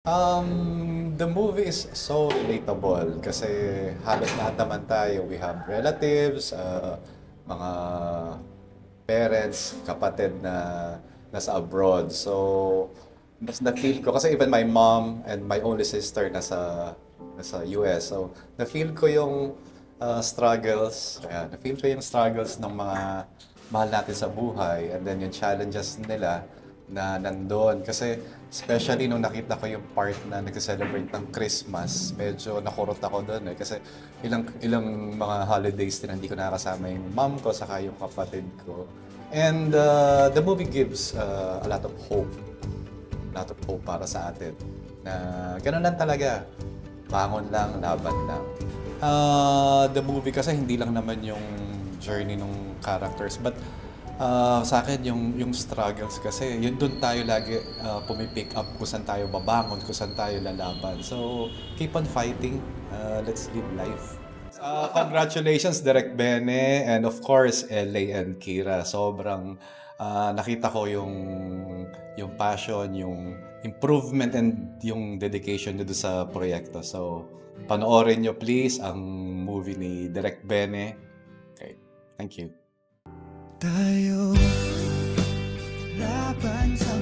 The movie is so relatable kasi halos lahat naman tayo. We have relatives, mga parents, kapatid na nasa abroad. So, mas na-feel ko, kasi even my mom and my only sister nasa US. So, na-feel ko yung struggles, na-feel ko yung struggles ng mga mahal natin sa buhay and then yung challenges nila na nandoon. Kasi especially nung nakita ko yung part na nag-celebrate ng Christmas, medyo nakurot ako doon eh. Kasi ilang mga holidays din hindi ko nakasama yung mom ko saka yung kapatid ko. And the movie gives a lot of hope. A lot of hope para sa atin. Na ganun lang talaga. Bangon lang, laban lang. The movie kasi hindi lang naman yung journey ng characters, but sa akin yung struggles kasi, yun dun tayo lagi pumipick up kung saan tayo babangon, kung saan tayo lalaban. So, keep on fighting. Let's live life. Congratulations, Direk Bene, and of course, LA and Kira. Sobrang nakita ko yung passion, yung improvement, and yung dedication nyo doon sa proyekto. So, panoorin nyo please ang movie ni Direk Bene. Okay, thank you. Tayo laban sa